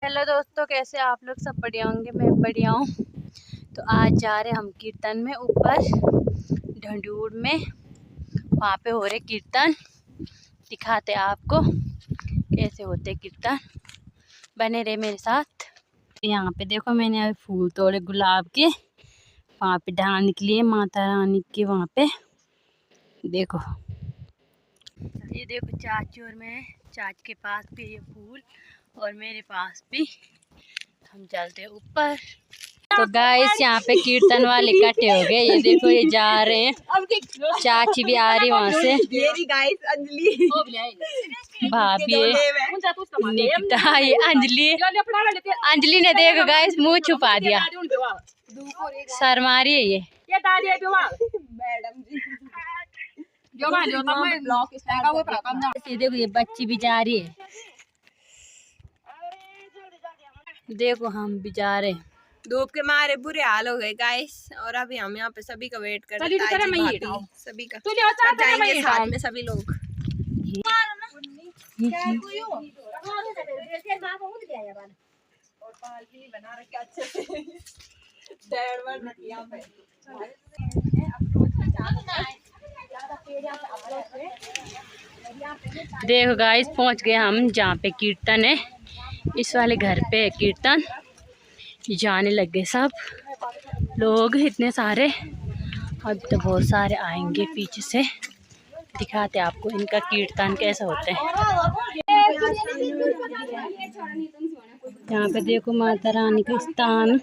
Hello दोस्तों, कैसे आप लोग? सब बढ़िया होंगे, मैं बढ़िया हूँ। तो आज जा रहे हम कीर्तन में ऊपर ढंडूर में। वहाँ पे हो रहे कीर्तन, दिखाते आपको कैसे होते कीर्तन। बने रहे मेरे साथ। यहाँ पे देखो, मैंने अभी फूल तोड़े गुलाब के। वहाँ पे डाल निकली है माता रानी के। वहाँ पे देखो, ये देखो चाची और मैं, चाची के पास भी ये फूल और मेरे पास भी। हम चलते ऊपर। तो गाइस, यहाँ पे कीर्तन वाले इकट्ठे हो गए। ये देखो, ये जा रहे हैं। चाची भी आ रही वहाँ से। अंजलि भाभी, निकिता, ये अंजलि ने देखो गाइस मुंह छुपा दिया, शर्मा रही है ये। देखो, ये बच्ची भी जा रही है। देखो, हम भी जा रहे हैं। धूप के मारे बुरे हाल हो गए गाइस। और अभी हम यहाँ पे सभी का वेट कर रहे हैं, सभी का जाएंगे साथ में सभी लोग। देखो गाइस, पहुँच गए हम जहाँ पे कीर्तन है। इस वाले घर पे है कीर्तन। जाने लग गए सब लोग, इतने सारे। अब तो बहुत सारे आएंगे पीछे से। दिखाते आपको इनका कीर्तन कैसा होता है। यहाँ पे देखो माता रानी का स्थान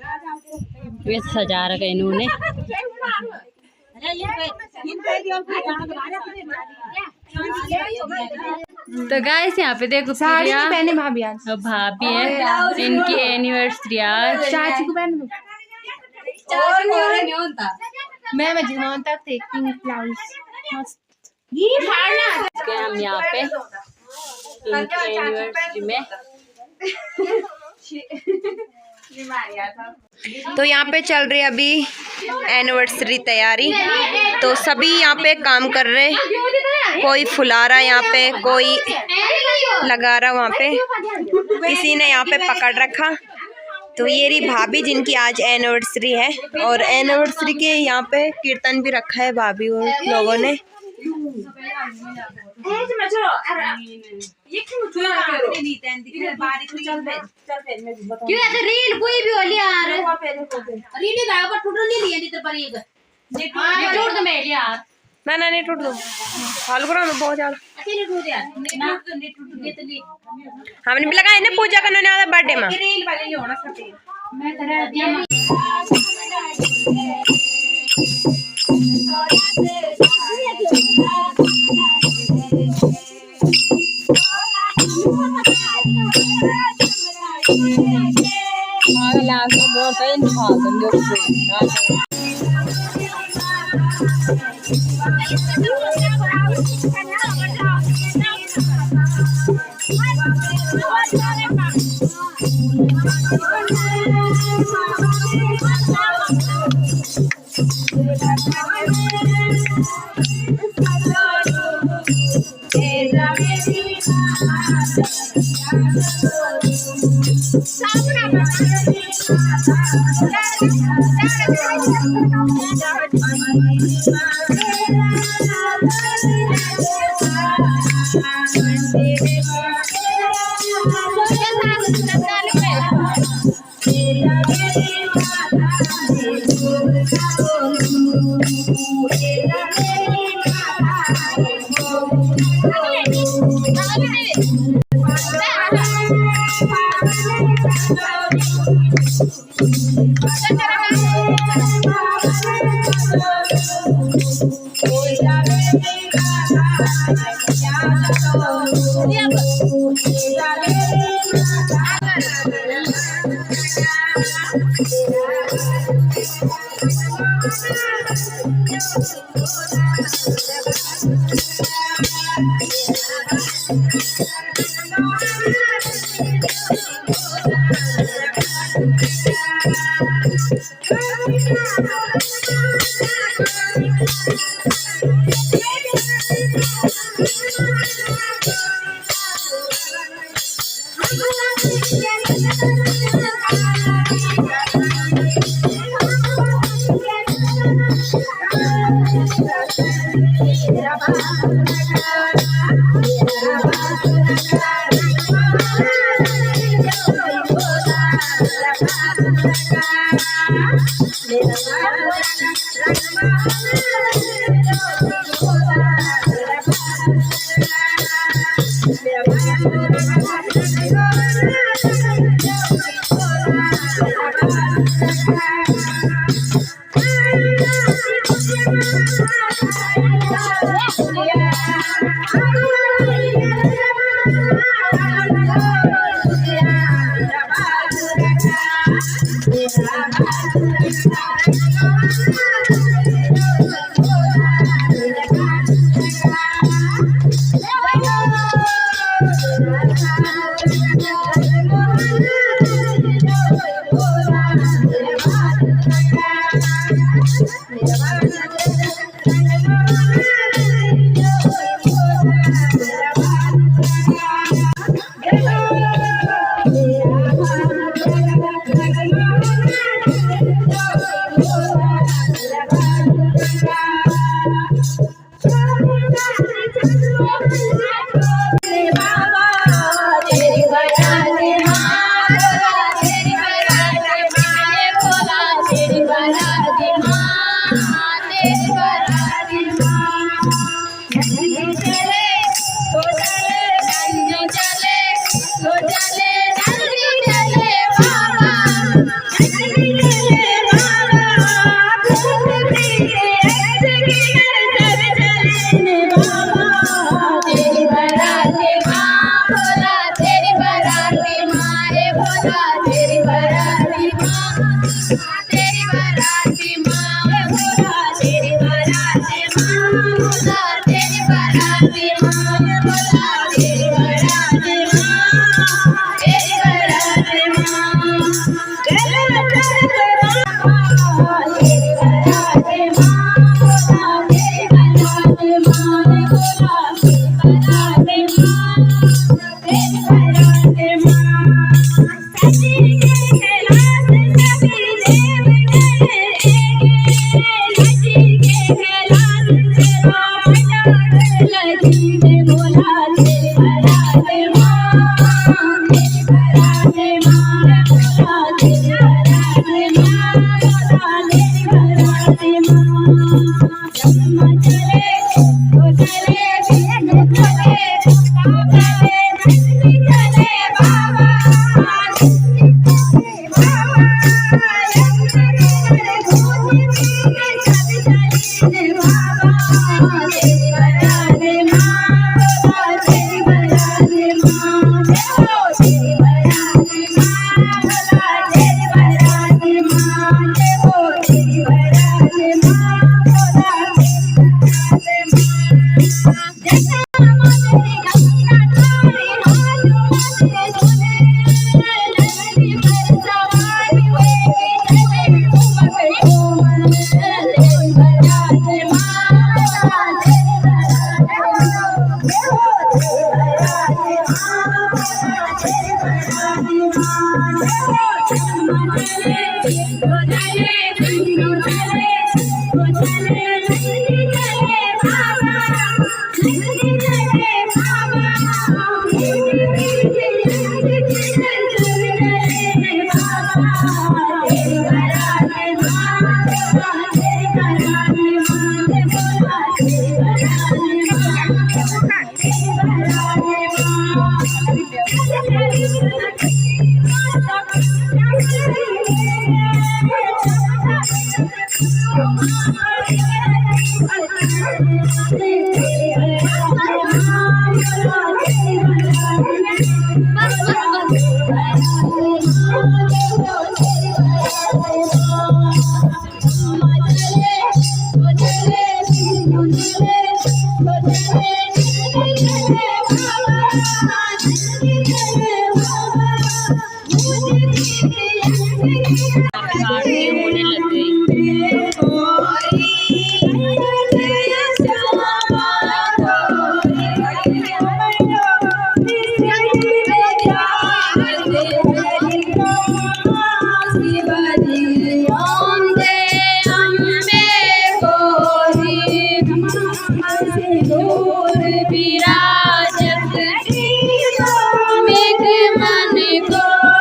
ये सजा रखा इन्होंने। तो गाइस, यहाँ पे देखो भाभी है, इनकी एनिवर्सरी आज। चाची को पहन हम यहाँ पे इनकी एनिवर्सरी में। तो यहाँ पे चल रही है अभी एनिवर्सरी तैयारी। तो सभी यहाँ पे काम कर रहे हैं। कोई फुला रहा यहाँ पे, कोई लगा रहा वहाँ पे, किसी ने यहाँ पे पकड़ रखा। तो ये रही भाभी जिनकी आज एनिवर्सरी है। और एनिवर्सरी के यहाँ पे कीर्तन भी रखा है भाभी और लोगों ने। रील कोई भी हो लिया यार, रील ही गायब टूट नहीं लिया नहीं तो पर ये टूट तो मैं यार ना नहीं टूट दो फालगुना में बहुत ज्यादा नहीं टूट यार, नहीं टूट ये तो नहीं। हमने भी लगाया ना पूजा करने वाला बर्थडे में। रील वाले ही होना सफेद मैं करा दिया। होने लग गई। मेघ मन को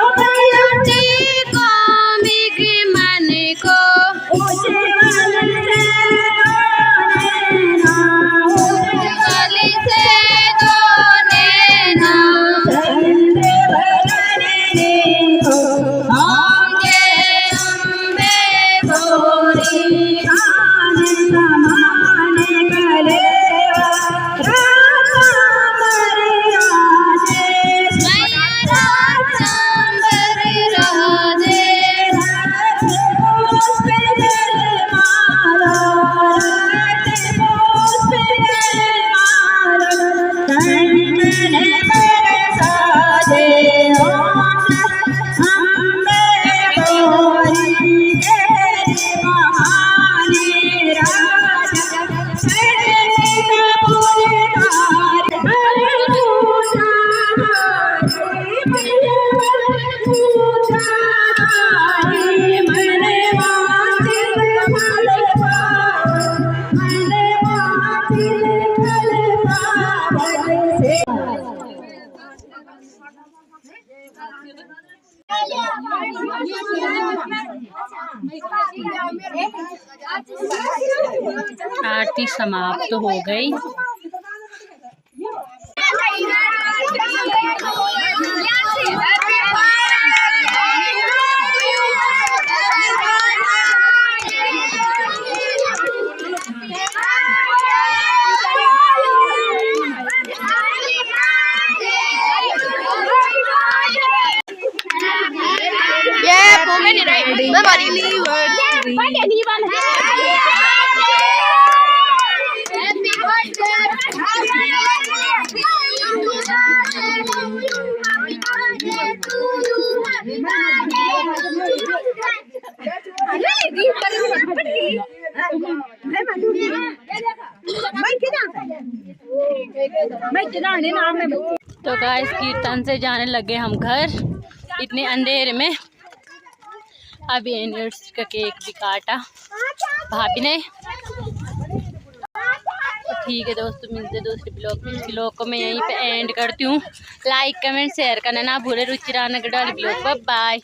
आरती समाप्त हो गई। तो गाइस कीर्तन से जाने लगे हम घर इतने अंधेरे में। अभी एनिवर्सरी का केक भी काटा भाभी ने। तो ठीक है दोस्तों, मिलते दूसरे ब्लॉग में। इस ब्लॉग को मैं यहीं पे एंड करती हूँ। लाइक कमेंट शेयर करना ना भूले। रुचिरानगर ब्लॉग। बाय।